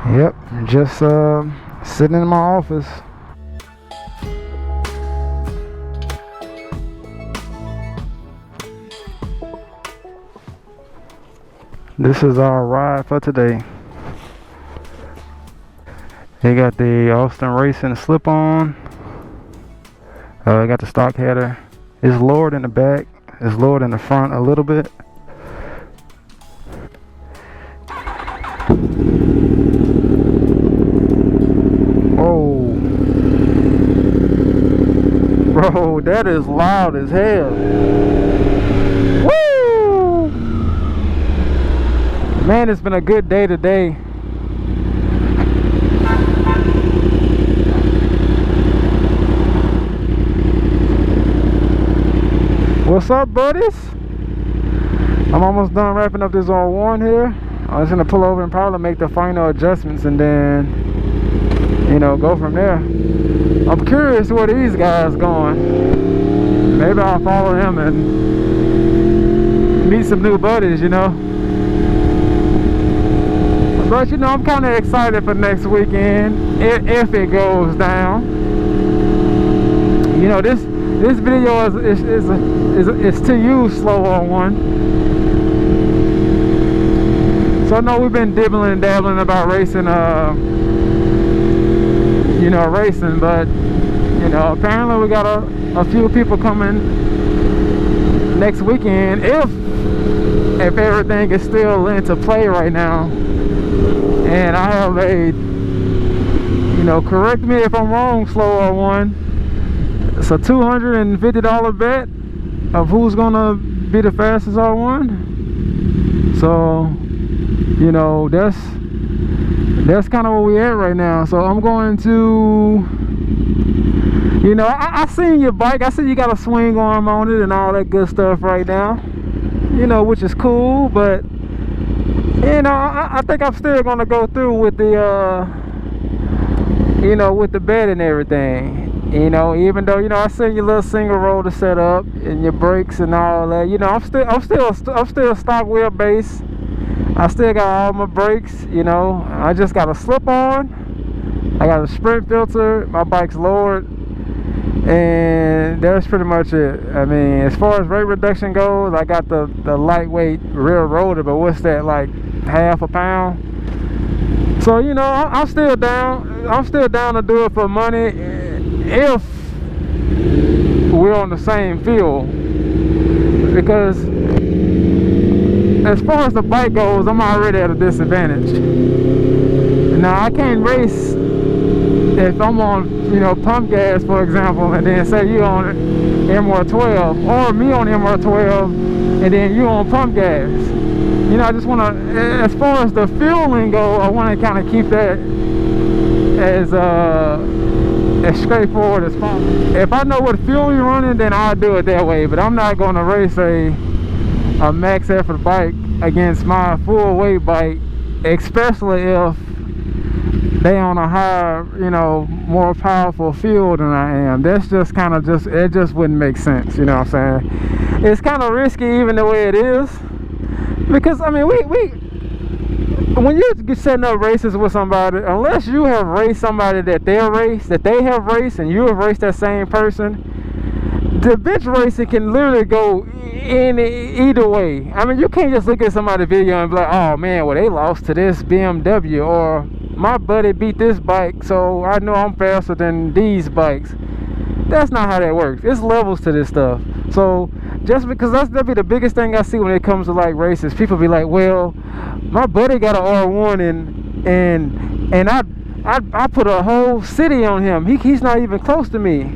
Yep, just sitting in my office. This is our ride for today. They got the Austin Racing slip-on. I got the stock header. It's lowered in the back. It's lowered in the front a little bit. Oh, bro, that is loud as hell. Woo! Man, it's been a good day today. What's up, buddies? I'm almost done wrapping up this R1 here. I'm just gonna pull over and probably make the final adjustments and then, you know, go from there. I'm curious where these guys going. Maybe I'll follow them and meet some new buddies, you know. But you know, I'm kind of excited for next weekend if it goes down. You know, this video is to you, slow R1. So I know we've been dibbling and dabbling about racing, you know, racing, but you know, apparently we got a few people coming next weekend if everything is still into play right now. And I have a, you know, correct me if I'm wrong, slow R1. It's a $250 bet of who's gonna be the fastest R1. So, you know, that's kind of where we at right now. So I'm going to, you know, I seen your bike. I see you got a swing arm on it and all that good stuff right now. You know, which is cool, but you know, I think I'm still gonna go through with the, you know, with the bed and everything. You know, even though, you know, I seen your little single roller set up and your brakes and all that. You know, I'm still stock wheelbase. I still got all my brakes. You know, I just got a slip on. I got a sprint filter. My bike's lowered, and that's pretty much it. I mean, as far as weight reduction goes, I got the lightweight rear rotor, but what's that, like half a pound? So you know, I'm still down to do it for money if we're on the same field, because as far as the bike goes, I'm already at a disadvantage. Now I can't race if I'm on, you know, pump gas, for example, and then say you on MR12, or me on MR12 and then you on pump gas. You know, I just want to, as far as the fueling go, I want to kind of keep that as straightforward as possible. If I know what fuel you're running, then I'll do it that way. But I'm not going to race a max effort bike against my full weight bike, especially if they on a higher, you know, more powerful fuel than I am. That's just kind of it just wouldn't make sense. You know what I'm saying? It's kind of risky even the way it is, because I mean, when you're setting up races with somebody, unless you have raced somebody that they have raced and you have raced that same person, the bench racing can literally go in either way. I mean, you can't just look at somebody's video and be like, oh man, well they lost to this BMW, or my buddy beat this bike, so I know I'm faster than these bikes. That's not how that works. It's levels to this stuff. So just because that'll be the biggest thing I see when it comes to like races. People be like, well, my buddy got an R1 and I put a whole city on him. He's not even close to me.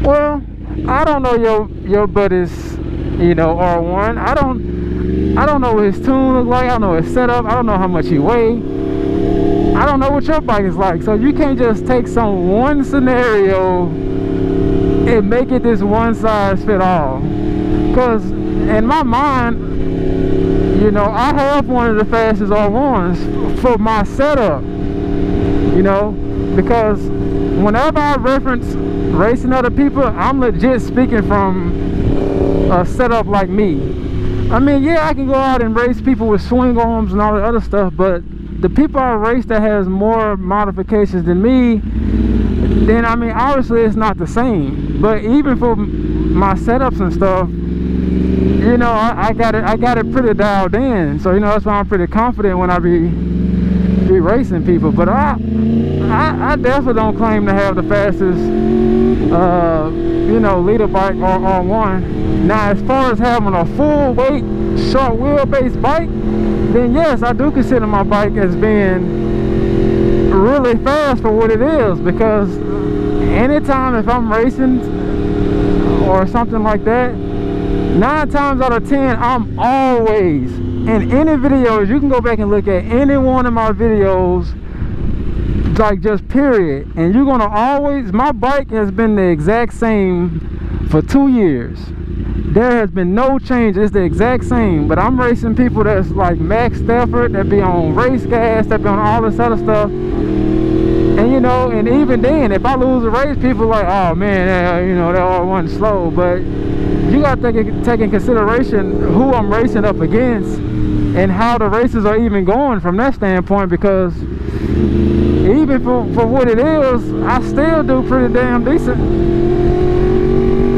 Well, I don't know your buddy's, you know, R1. I don't know what his tune looks like. I don't know his setup. I don't know how much he weighs. I don't know what your bike is like. So you can't just take some one scenario and make it this one size fit all. Because in my mind, you know, I have one of the fastest R1s for my setup. You know, because whenever I reference racing other people, I'm legit speaking from a setup like me. I mean, yeah, I can go out and race people with swing arms and all that other stuff, but the people I race that has more modifications than me, then I mean obviously it's not the same. But even for my setups and stuff, you know, I got it pretty dialed in. So you know, that's why I'm pretty confident when I be racing people. But I definitely don't claim to have the fastest you know, leader bike or R1. Now as far as having a full weight short wheelbase bike, then yes, I do consider my bike as being really fast for what it is, because anytime if I'm racing or something like that, 9 times out of 10 I'm always in any videos. You can go back and look at any one of my videos, like just period, and you're gonna always, my bike has been the exact same for 2 years. There has been no change. It's the exact same. But I'm racing people that's like max effort, that be on race gas, that be on all this other stuff. And you know, and even then, if I lose a race, people like, oh man, you know, that R1's slow. But you got to take in consideration who I'm racing up against and how the races are even going from that standpoint, because even for what it is, I still do pretty damn decent.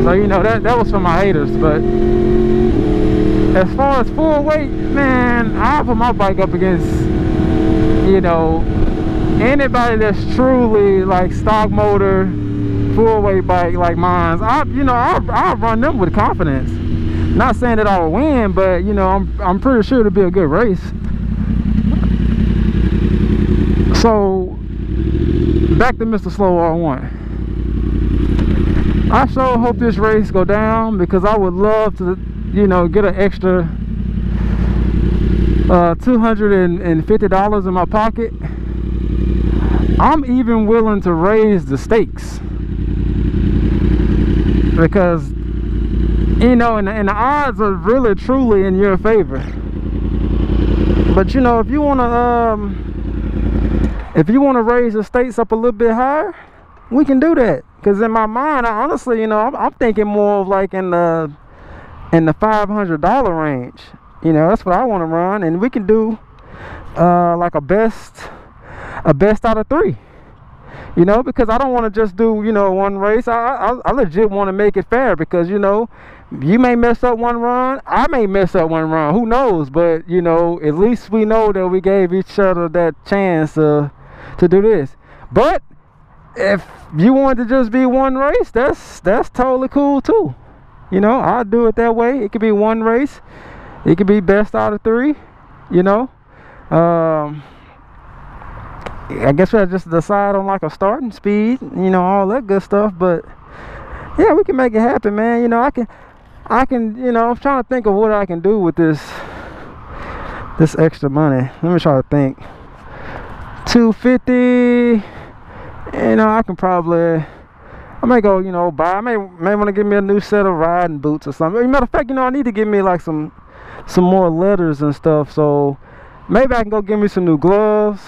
So you know, that was for my haters. But as far as full weight, man, I put my bike up against, you know, anybody that's truly like stock motor full weight bike like mine. I'll run them with confidence. Not saying that I will win, but you know, I'm pretty sure it'll be a good race. So back to Mr. Slow R1. I sure hope this race go down, because I would love to, you know, get an extra $250 in my pocket. I'm even willing to raise the stakes, because you know, and the odds are really truly in your favor. But you know, if you want to raise the stakes up a little bit higher, we can do that. Because in my mind, I honestly, you know, I'm thinking more of like in the $500 range. You know, that's what I want to run, and we can do like a best out of 3. You know, because I don't want to just do, you know, one race. I legit want to make it fair, because you know, you may mess up one run, I may mess up one run, who knows? But you know, at least we know that we gave each other that chance to do this. But if you want to just be one race, that's totally cool too. You know, I'll do it that way. It could be one race, it could be best out of 3. You know, I guess we have just decide on like a starting speed, you know, all that good stuff. But yeah, we can make it happen, man. You know, I can, you know, I'm trying to think of what I can do with this extra money. Let me try to think. $250. You know, I can probably, I may go, you know, I may want to give me a new set of riding boots or something. As a matter of fact, you know, I need to give me like some more leathers and stuff. So maybe I can go get me some new gloves.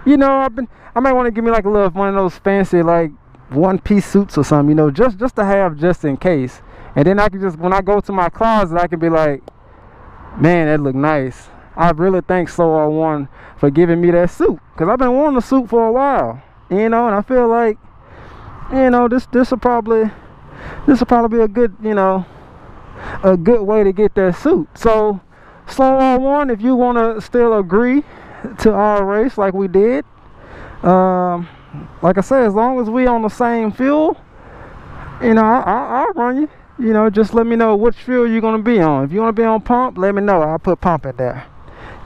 You know, I might want to give me like one of those fancy like one-piece suits or something, you know, just to have just in case. And then I can just, when I go to my closet, I can be like, man, that look nice. I really thank Slow R1 for giving me that suit, because I've been wanting a suit for a while, you know, and I feel like, you know, this will probably be a good, you know, a good way to get that suit. So Slow R1, if you want to still agree to our race like we did, like I said, as long as we on the same fuel, you know, I'll run you. You know, just let me know which fuel you're going to be on. If you want to be on pump, let me know. I'll put pump in there.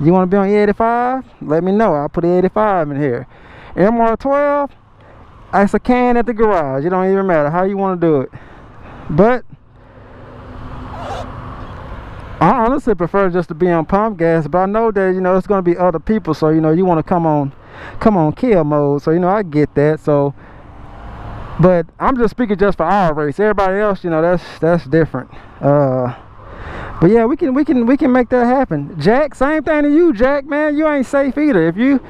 You want to be on E85? Let me know. I'll put E85 in here. MR12, it's a can at the garage. It don't even matter how you want to do it. But I honestly prefer just to be on pump gas. But I know that, you know, it's going to be other people. So, you know, you want to come on kill mode. So, you know, I get that. So, but I'm just speaking just for our race. Everybody else, you know, that's different. But yeah, we can make that happen. Jack, same thing to you, Jack, man. You ain't safe either. If you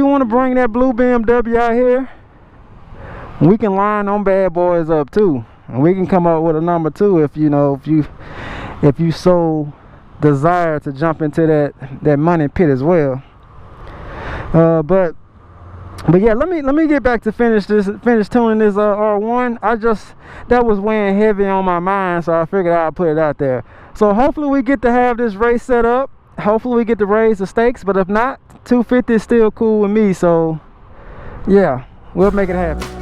want to bring that blue BMW out here, we can line them bad boys up too, and we can come up with a number 2 if you know, if you so desire to jump into that money pit as well. But yeah, let me get back to finish tuning this R1. That was weighing heavy on my mind, so I figured I'd put it out there. So hopefully we get to have this race set up. Hopefully we get to raise the stakes, but if not, 250 is still cool with me. So yeah, we'll make it happen.